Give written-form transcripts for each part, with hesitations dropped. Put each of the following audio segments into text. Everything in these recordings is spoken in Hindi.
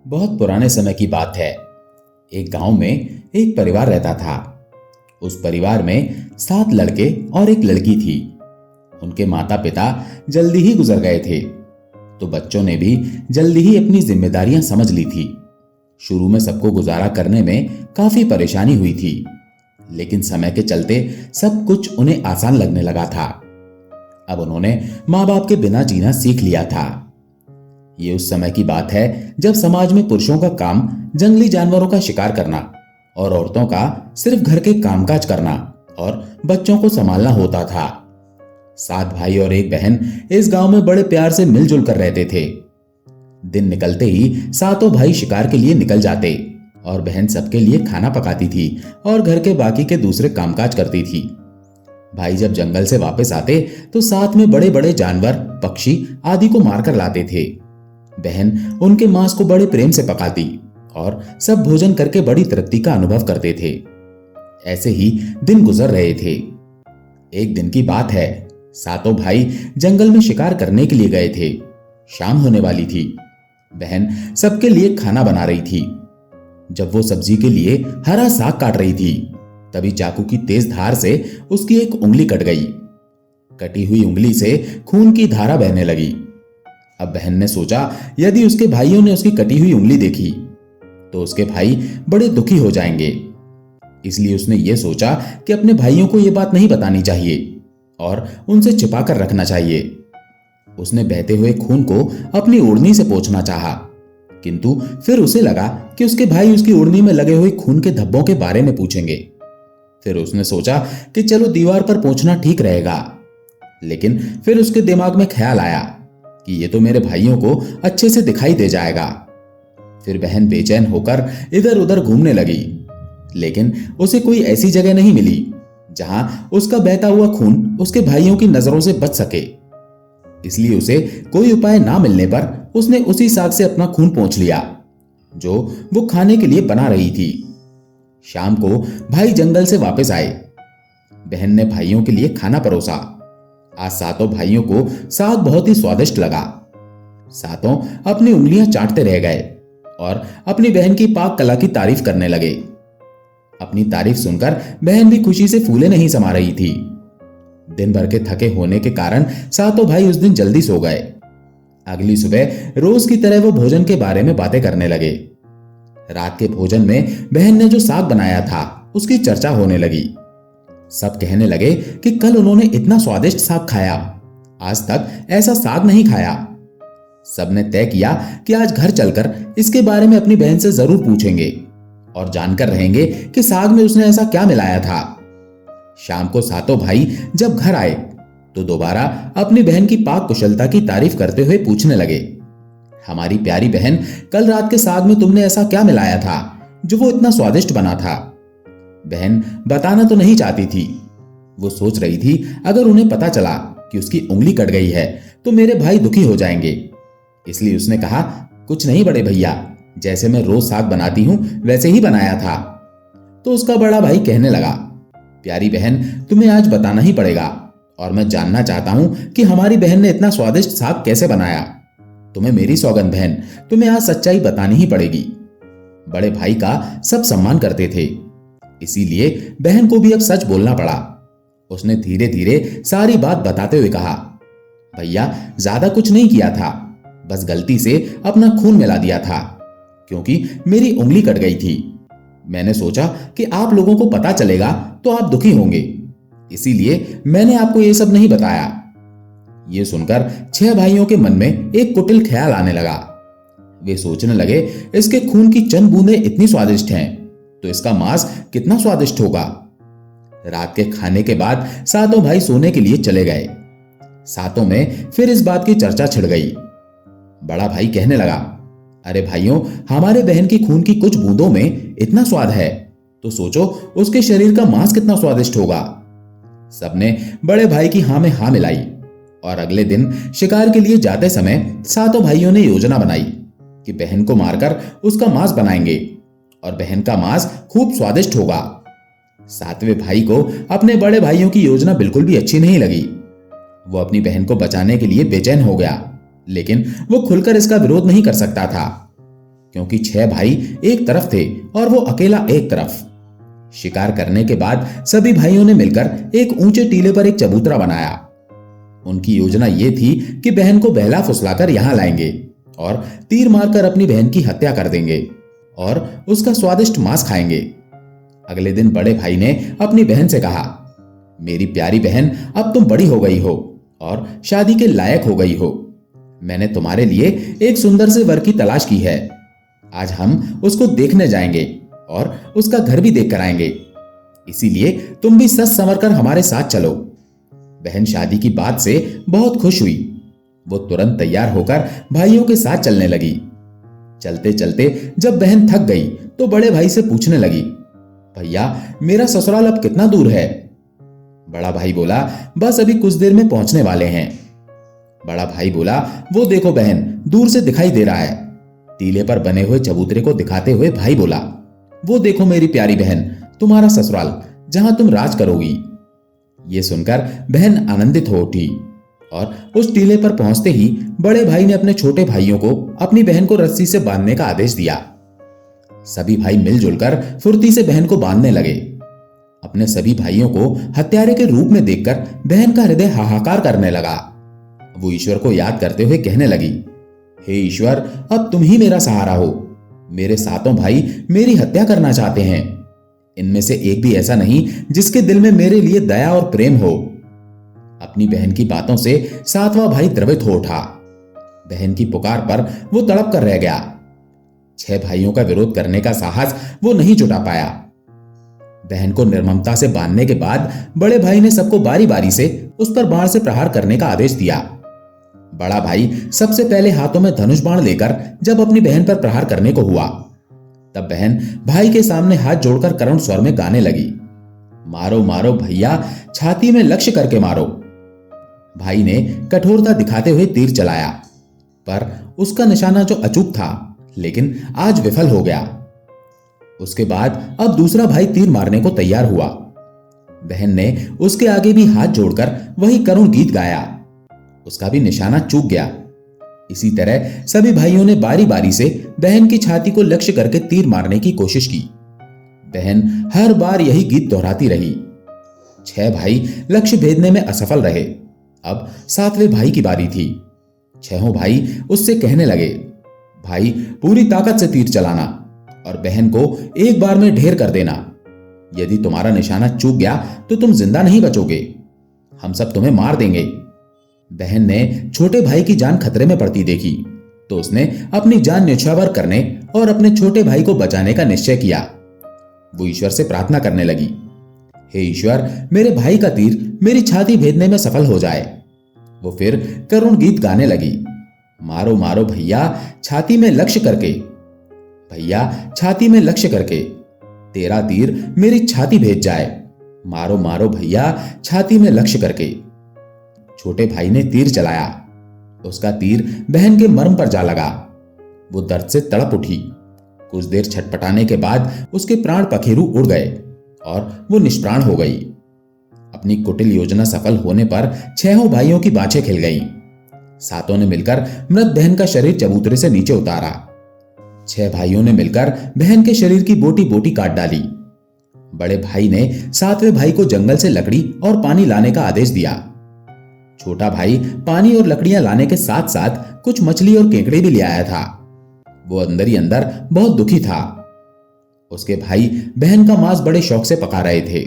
बहुत पुराने समय की बात है। एक गांव में एक परिवार रहता था। उस परिवार में 7 लड़के और एक लड़की थी। उनके माता पिता जल्दी ही गुजर गए थे, तो बच्चों ने भी जल्दी ही अपनी जिम्मेदारियां समझ ली थी। शुरू में सबको गुजारा करने में काफी परेशानी हुई थी, लेकिन समय के चलते सब कुछ उन्हें आसान लगने लगा था। अब उन्होंने माँ बाप के बिना जीना सीख लिया था। ये उस समय की बात है जब समाज में पुरुषों का काम जंगली जानवरों का शिकार करना और औरतों का सिर्फ घर के कामकाज करना और बच्चों को संभालना होता था। 7 भाई और एक बहन इस गांव में बड़े प्यार से मिलजुल कर रहते थे। दिन निकलते ही सातों भाई शिकार के लिए निकल जाते और बहन सबके लिए खाना पकाती थी और घर के बाकी के दूसरे कामकाज करती थी। भाई जब जंगल से वापस आते तो साथ में बड़े बड़े जानवर, पक्षी आदि को मारकर लाते थे। बहन उनके मांस को बड़े प्रेम से पकाती और सब भोजन करके बड़ी तृप्ति का अनुभव करते थे। ऐसे ही दिन गुजर रहे थे। एक दिन की बात है, सातों भाई जंगल में शिकार करने के लिए गए थे। शाम होने वाली थी। बहन सबके लिए खाना बना रही थी। जब वो सब्जी के लिए हरा साग काट रही थी, तभी चाकू की तेज धार से उसकी एक उंगली कट गई। कटी हुई उंगली से खून की धारा बहने लगी। अब बहन ने सोचा यदि उसके भाइयों ने उसकी कटी हुई उंगली देखी तो उसके भाई बड़े दुखी हो जाएंगे। इसलिए उसने ये सोचा कि अपने भाइयों को यह बात नहीं बतानी चाहिए और उनसे छिपाकर रखना चाहिए। उसने बहते हुए खून को अपनी ओढ़नी से पोंछना चाहा, किंतु फिर उसे लगा कि उसके भाई उसकी ओढ़नी में लगे हुए खून के धब्बों के बारे में पूछेंगे। फिर उसने सोचा कि चलो दीवार पर पोंछना ठीक रहेगा, लेकिन फिर उसके दिमाग में ख्याल आया कि ये तो मेरे भाइयों को अच्छे से दिखाई दे जाएगा। फिर बहन बेचैन होकर इधर उधर घूमने लगी, लेकिन उसे कोई ऐसी जगह नहीं मिली जहां उसका बहता हुआ खून उसके भाइयों की नजरों से बच सके। इसलिए उसे कोई उपाय ना मिलने पर उसने उसी साग से अपना खून पोंछ लिया जो वो खाने के लिए बना रही थी। शाम को भाई जंगल से वापस आए। बहन ने भाइयों के लिए खाना परोसा। आज सातों भाइयों को साग बहुत ही स्वादिष्ट लगा। सातों अपनी उंगलियां चाटते रह गए और अपनी बहन की पाक कला की तारीफ करने लगे। अपनी तारीफ सुनकर बहन भी खुशी से फूले नहीं समा रही थी। दिन भर के थके होने के कारण सातों भाई उस दिन जल्दी सो गए। अगली सुबह रोज की तरह वो भोजन के बारे में बातें करने लगे। रात के भोजन में बहन ने जो साग बनाया था उसकी चर्चा होने लगी। सब कहने लगे कि कल उन्होंने इतना स्वादिष्ट साग खाया, आज तक ऐसा साग नहीं खाया। सबने तय किया कि आज घर चलकर इसके बारे में अपनी बहन से जरूर पूछेंगे और जानकर रहेंगे कि साग में उसने ऐसा क्या मिलाया था। शाम को सातों भाई जब घर आए तो दोबारा अपनी बहन की पाक कुशलता की तारीफ करते हुए पूछने लगे, हमारी प्यारी बहन, कल रात के साग में तुमने ऐसा क्या मिलाया था जो वो इतना स्वादिष्ट बना था? बहन बताना तो नहीं चाहती थी। वो सोच रही थी अगर उन्हें पता चला कि उसकी उंगली कट गई है तो मेरे भाई दुखी हो जाएंगे। इसलिए उसने कहा, कुछ नहीं बड़े भैया, जैसे मैं रोज साग बनाती हूं वैसे ही बनाया था। तो उसका बड़ा भाई कहने लगा, प्यारी बहन, तुम्हें आज बताना ही पड़ेगा और मैं जानना चाहता हूं कि हमारी बहन ने इतना स्वादिष्ट साग कैसे बनाया। तुम्हें मेरी सौगंध बहन, तुम्हें आज सच्चाई बतानी ही पड़ेगी। बड़े भाई का सब सम्मान करते थे, इसीलिए बहन को भी अब सच बोलना पड़ा। उसने धीरे धीरे सारी बात बताते हुए कहा, भैया ज्यादा कुछ नहीं किया था, बस गलती से अपना खून मिला दिया था क्योंकि मेरी उंगली कट गई थी। मैंने सोचा कि आप लोगों को पता चलेगा तो आप दुखी होंगे, इसीलिए मैंने आपको ये सब नहीं बताया। ये सुनकर 6 भाइयों के मन में एक कुटिल ख्याल आने लगा। वे सोचने लगे, इसके खून की चंद बूंदें इतनी स्वादिष्ट हैं तो इसका मांस कितना स्वादिष्ट होगा। रात के खाने के बाद सातों भाई सोने के लिए चले गए। सातों में फिर इस बात की चर्चा छिड़ गई। बड़ा भाई कहने लगा, अरे भाइयों, हमारे बहन की खून की कुछ बूंदों में इतना स्वाद है तो सोचो उसके शरीर का मांस कितना स्वादिष्ट होगा। सबने बड़े भाई की हां में हां मिलाई और अगले दिन शिकार के लिए जाते समय सातों भाइयों ने योजना बनाई कि बहन को मारकर उसका मांस बनाएंगे और बहन का मांस खूब स्वादिष्ट होगा। 7वें भाई को अपने बड़े भाइयों की योजना बिल्कुल भी अच्छी नहीं लगी। वो अपनी बहन को बचाने के लिए बेचैन हो गया, लेकिन वो खुलकर इसका विरोध नहीं कर सकता था क्योंकि 6 भाई एक तरफ थे और वो अकेला एक तरफ। शिकार करने के बाद सभी भाइयों ने मिलकर एक ऊंचे टीले पर एक चबूतरा बनाया। उनकी योजना ये थी कि बहन को बहला फुसलाकर यहां लाएंगे और तीर मारकर अपनी बहन की हत्या कर देंगे और उसका स्वादिष्ट मांस खाएंगे। अगले दिन बड़े भाई ने अपनी बहन से कहा, मेरी प्यारी बहन, अब तुम बड़ी हो गई हो और शादी के लायक हो गई हो। मैंने तुम्हारे लिए एक सुंदर से वर की तलाश की है। आज हम उसको देखने जाएंगे और उसका घर भी देख कर आएंगे। इसीलिए तुम भी सच संवर कर हमारे साथ चलो। बहन शादी की बात से बहुत खुश हुई। वो तुरंत तैयार होकर भाइयों के साथ चलने लगी। चलते चलते जब बहन थक गई तो बड़े भाई से पूछने लगी, भैया, मेरा ससुराल अब कितना दूर है? बड़ा भाई बोला, बस अभी कुछ देर में पहुंचने वाले हैं। बड़ा भाई बोला, वो देखो बहन, दूर से दिखाई दे रहा है। टीले पर बने हुए चबूतरे को दिखाते हुए भाई बोला, वो देखो मेरी प्यारी बहन, तुम्हारा ससुराल, जहां तुम राज करोगी। ये सुनकर बहन आनंदित हो उठी और उस टीले पर पहुंचते ही बड़े भाई ने अपने छोटे भाइयों को अपनी बहन को रस्सी से बांधने का आदेश दिया। सभी भाई मिलजुल कर फुर्ती से बहन को बांधने लगे। अपने सभी भाइयों को हत्यारे के रूप में देखकर बहन का हृदय हाहाकार करने लगा। वो ईश्वर को याद करते हुए कहने लगी, हे ईश्वर, अब तुम ही मेरा सहारा हो। मेरे सातों भाई मेरी हत्या करना चाहते हैं। इनमें से एक भी ऐसा नहीं जिसके दिल में मेरे लिए दया और प्रेम हो। अपनी बहन की बातों से सातवां भाई द्रवित हो उठा। बहन की पुकार पर वो तड़प कर रह गया। 6 भाइयों का विरोध करने का साहस वो नहीं जुटा पाया। बहन को निर्ममता से बांधने के बाद बड़े भाई ने सबको बारी बारी से उस पर बाण से प्रहार करने का आदेश दिया। बड़ा भाई सबसे पहले हाथों में धनुष बाण लेकर जब अपनी बहन पर प्रहार करने को हुआ, तब बहन भाई के सामने हाथ जोड़कर करुण स्वर में गाने लगी, मारो मारो भैया, छाती में लक्ष्य करके मारो। भाई ने कठोरता दिखाते हुए तीर चलाया, पर उसका निशाना जो अचूक था, लेकिन आज विफल हो गया। उसके बाद अब दूसरा भाई तीर मारने को तैयार हुआ। बहन ने उसके आगे भी हाथ जोड़कर वही करुण गीत गाया। उसका भी निशाना चूक गया। इसी तरह सभी भाइयों ने बारी बारी से बहन की छाती को लक्ष्य करके तीर मारने की कोशिश की। बहन हर बार यही गीत दोहराती रही। 6 भाई लक्ष्य भेदने में असफल रहे। अब 7वें भाई की बारी थी। 6 भाई उससे कहने लगे, भाई, पूरी ताकत से तीर चलाना और बहन को एक बार में ढेर कर देना। यदि तुम्हारा निशाना चूक गया तो तुम जिंदा नहीं बचोगे। हम सब तुम्हें मार देंगे। बहन ने छोटे भाई की जान खतरे में पड़ती देखी तो उसने अपनी जान न्यौछावर करने और अपने छोटे भाई को बचाने का निश्चय किया। वो ईश्वर से प्रार्थना करने लगी, हे ईश्वर, मेरे भाई का तीर मेरी छाती भेदने में सफल हो जाए। वो फिर करुण गीत गाने लगी, मारो मारो भैया, छाती में लक्ष्य करके, भैया छाती में लक्ष्य करके, तेरा तीर मेरी छाती भेद जाए। मारो मारो भैया, छाती में लक्ष्य करके। छोटे भाई ने तीर चलाया। उसका तीर बहन के मर्म पर जा लगा। वो दर्द से तड़प उठी। कुछ देर छटपटाने के बाद उसके प्राण पखेरु उड़ गए और वो निष्प्राण हो गई। अपनी कुटिल योजना सफल होने पर 6 भाइयों की बाछें खिल गईं। सातों ने मिलकर मृत बहन का शरीर चबूतरे से नीचे उतारा। 6 भाइयों ने मिलकर बहन के शरीर की बोटी बोटी काट डाली। बड़े भाई ने 7वें भाई को जंगल से लकड़ी और पानी लाने का आदेश दिया। छोटा भाई पानी और लकड़ियां लाने के साथ साथ कुछ मछली और केकड़े भी ले आया था। वो अंदर ही अंदर बहुत दुखी था। उसके भाई बहन का मांस बड़े शौक से पका रहे थे।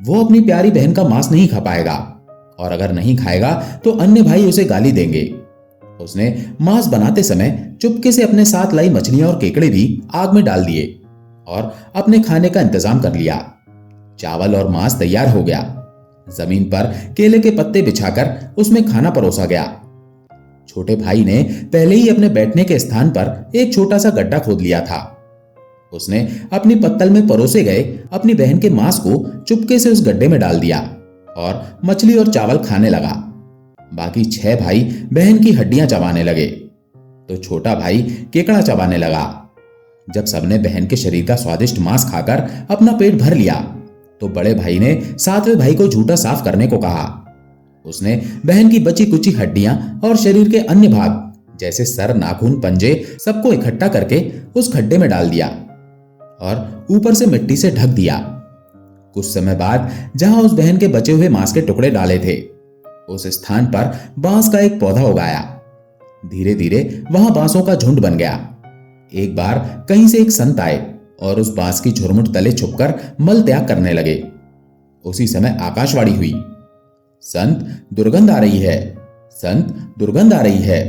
वो अपनी प्यारी बहन का मांस नहीं खा पाएगा और अगर नहीं खाएगा तो अन्य भाई उसे गाली देंगे। उसने मांस बनाते समय चुपके से अपने साथ लाई मछलियां और केकड़े भी आग में डाल दिए और अपने खाने का इंतजाम कर लिया। चावल और मांस तैयार हो गया। जमीन पर केले के पत्ते बिछाकर उसमें खाना परोसा गया। छोटे भाई ने पहले ही अपने बैठने के स्थान पर एक छोटा सा गड्ढा खोद लिया था। उसने अपनी पत्तल में परोसे गए अपनी बहन के मांस को चुपके से उस गड्ढे में डाल दिया और मछली और चावल खाने लगा। बाकी 6 भाई बहन की हड्डियां चबाने लगे तो छोटा भाई केकड़ा चबाने लगा। जब सबने बहन के शरीर का स्वादिष्ट मांस खाकर अपना पेट भर लिया तो बड़े भाई ने 7वें भाई को झूठा साफ करने को कहा। उसने बहन की बची कुची हड्डियां और शरीर के अन्य भाग जैसे सर, नाखून, पंजे सबको इकट्ठा करके उस खड्डे में डाल दिया और ऊपर से मिट्टी से ढक दिया। कुछ समय बाद जहां उस बहन के बचे हुए मांस के टुकड़े डाले थे, उस स्थान पर बांस का एक पौधा उगाया। धीरे धीरे वहां बांसों का झुंड बन गया। एक बार कहीं से एक संत आए और उस बांस की झुरमुट तले छुपकर मल त्याग करने लगे। उसी समय आकाशवाणी हुई, संत, दुर्गंध आ रही है, संत, दुर्गंध आ रही है।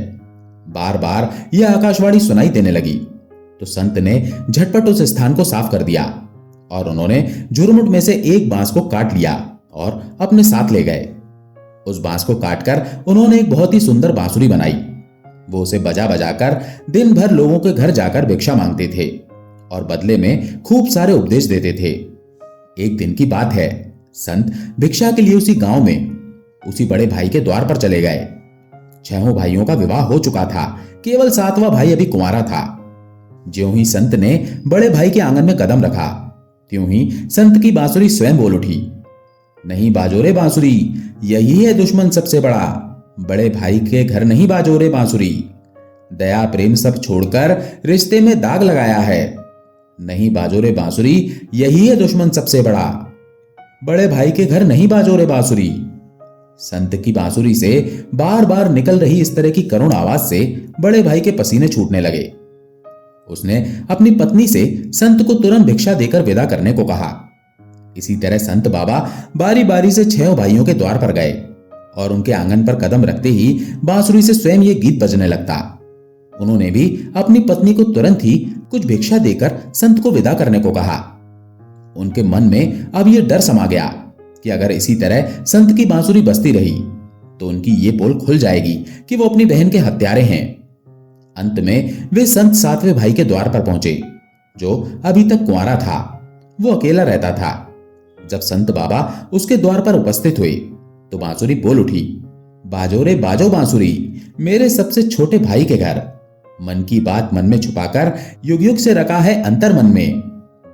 बार बार यह आकाशवाणी सुनाई देने लगी तो संत ने झटपट उस स्थान को साफ कर दिया और उन्होंने झुरमुट में से एक बांस को काट लिया और अपने साथ ले गए। उस बांस को काटकर उन्होंने एक बहुत ही सुंदर बांसुरी बनाई। वो उसे बजा बजाकर दिन भर लोगों के घर जाकर भिक्षा मांगते थे और बदले में खूब सारे उपदेश देते थे। एक दिन की बात है, संत भिक्षा के लिए उसी गांव में उसी बड़े भाई के द्वार पर चले गए। 6 भाइयों का विवाह हो चुका था, केवल 7वां भाई अभी कुंवारा था। ज्यों ही संत ने बड़े भाई के आंगन में कदम रखा, त्यों ही संत की बांसुरी स्वयं बोल उठी, नहीं बाजो रे बांसुरी, यही है दुश्मन सबसे बड़ा। बड़े भाई के घर नहीं बाजो रे बांसुरी, दया प्रेम सब छोड़कर रिश्ते में दाग लगाया है। नहीं बाजो रे बांसुरी, यही है दुश्मन सबसे बड़ा। बड़े भाई के घर नहीं बाजो रे बांसुरी। संत की बांसुरी से बार बार निकल रही इस तरह की करुण आवाज से बड़े भाई के पसीने छूटने लगे। उसने अपनी पत्नी से संत को तुरंत भिक्षा देकर विदा करने को कहा। इसी तरह संत बाबा बारी बारी से 6 भाइयों के द्वार पर गए और उनके आंगन पर कदम रखते ही बांसुरी से स्वयं ये गीत बजने लगता। उन्होंने भी अपनी पत्नी को तुरंत ही कुछ भिक्षा देकर संत को विदा करने को कहा। उनके मन में अब यह डर समा गया कि अगर इसी तरह संत की बांसुरी बजती रही तो उनकी ये पोल खुल जाएगी कि वो अपनी बहन के हत्यारे हैं। अंत में वे संत 7वें भाई के द्वार पर पहुंचे, जो अभी तक कुंवारा था। वो अकेला रहता था। जब संत बाबा उसके द्वार पर उपस्थित हुए तो बांसुरी बोल उठी, बाजो रे बाजो बांसुरी, मेरे सबसे छोटे भाई के घर। मन की बात मन में छुपाकर युग युग से रखा है अंतर मन में।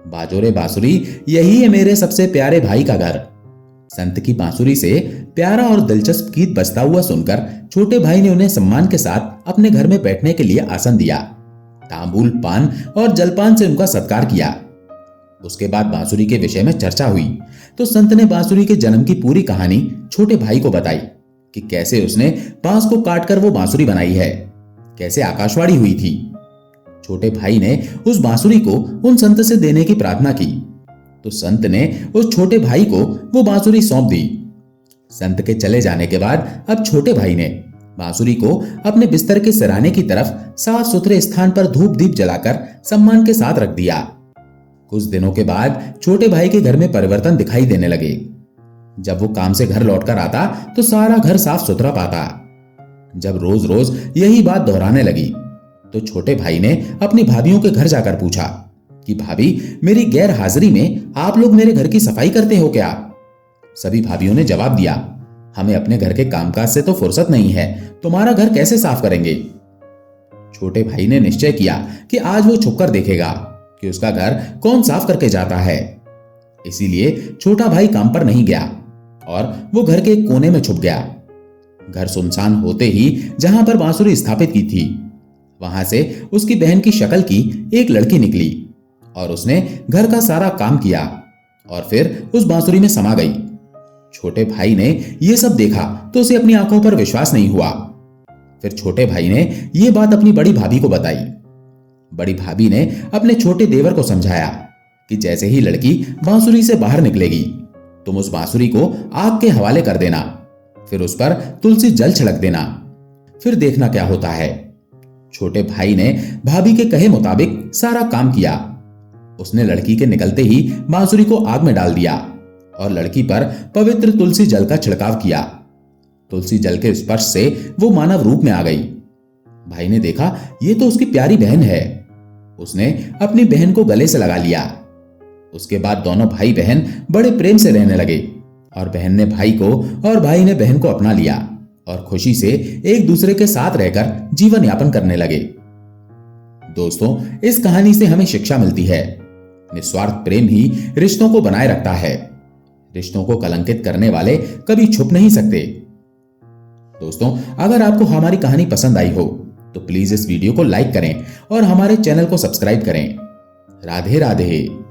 बाजो रे बांसुरी, यही है मेरे सबसे प्यारे भाई का घर। संत की बांसुरी से प्यारा और दिलचस्प गीत बजता हुआ सुनकर छोटे भाई ने उन्हें सम्मान के साथ अपने घर में बैठने के लिए आसन दिया। तांबूल, पान और जलपान से उनका सत्कार किया। उसके बाद बांसुरी के विषय में चर्चा हुई तो संत ने बांसुरी के जन्म की पूरी कहानी छोटे भाई को बताई कि कैसे उसने बांस को काटकर वो बांसुरी बनाई है, कैसे आकाशवाणी हुई थी। छोटे भाई ने उस बांसुरी को उन संत से देने की प्रार्थना की तो संत ने उस छोटे भाई को वो बांसुरी सौंप दी। संत के चले जाने के बाद अब छोटे भाई ने बांसुरी को अपने बिस्तर के सिराने की तरफ साफ सुथरे स्थान पर धूप दीप जलाकर सम्मान के साथ रख दिया। कुछ दिनों के बाद छोटे भाई के घर में परिवर्तन दिखाई देने लगे। जब वो काम से घर लौटकर आता तो सारा घर साफ सुथरा पाता। जब रोज रोज यही बात दोहराने लगी तो छोटे भाई ने अपनी भाभियों के घर जाकर पूछा कि भाभी, मेरी गैर हाजिरी में आप लोग मेरे घर की सफाई करते हो क्या? सभी भाभियों ने जवाब दिया, हमें अपने घर के कामकाज से तो फुर्सत नहीं है, तुम्हारा घर कैसे साफ करेंगे? छोटे भाई ने निश्चय किया कि आज वो छुपकर देखेगा कि उसका घर कौन साफ करके जाता है। इसीलिए छोटा भाई काम पर नहीं गया और वो घर के एक कोने में छुप गया। घर सुनसान होते ही जहां पर बांसुरी स्थापित की थी, वहां से उसकी बहन की शक्ल की एक लड़की निकली और उसने घर का सारा काम किया और फिर उस बांसुरी में समा गई। छोटे भाई ने यह सब देखा तो उसे अपनी आंखों पर विश्वास नहीं हुआ। फिर छोटे भाई ने यह बात अपनी बड़ी भाभी को बताई। बड़ी भाभी ने अपने छोटे देवर को समझाया कि जैसे ही लड़की बांसुरी से बाहर निकलेगी, तुम उस बांसुरी को आग के हवाले कर देना, फिर उस पर तुलसी जल छिड़क देना, फिर देखना क्या होता है। छोटे भाई ने भाभी के कहे मुताबिक सारा काम किया। उसने लड़की के निकलते ही बांसुरी को आग में डाल दिया और लड़की पर पवित्र तुलसी जल का छिड़काव किया। तुलसी जल के स्पर्श से वो मानव रूप में आ गई। भाई ने देखा ये तो उसकी प्यारी बहन है। उसने अपनी बहन को गले से लगा लिया। उसके बाद दोनों भाई बहन बड़े प्रेम से रहने लगे और बहन ने भाई को और भाई ने बहन को अपना लिया और खुशी से एक दूसरे के साथ रहकर जीवन यापन करने लगे। दोस्तों, इस कहानी से हमें शिक्षा मिलती है, निस्वार्थ प्रेम ही रिश्तों को बनाए रखता है। रिश्तों को कलंकित करने वाले कभी छुप नहीं सकते। दोस्तों, अगर आपको हमारी कहानी पसंद आई हो तो प्लीज इस वीडियो को लाइक करें और हमारे चैनल को सब्सक्राइब करें। राधे राधे।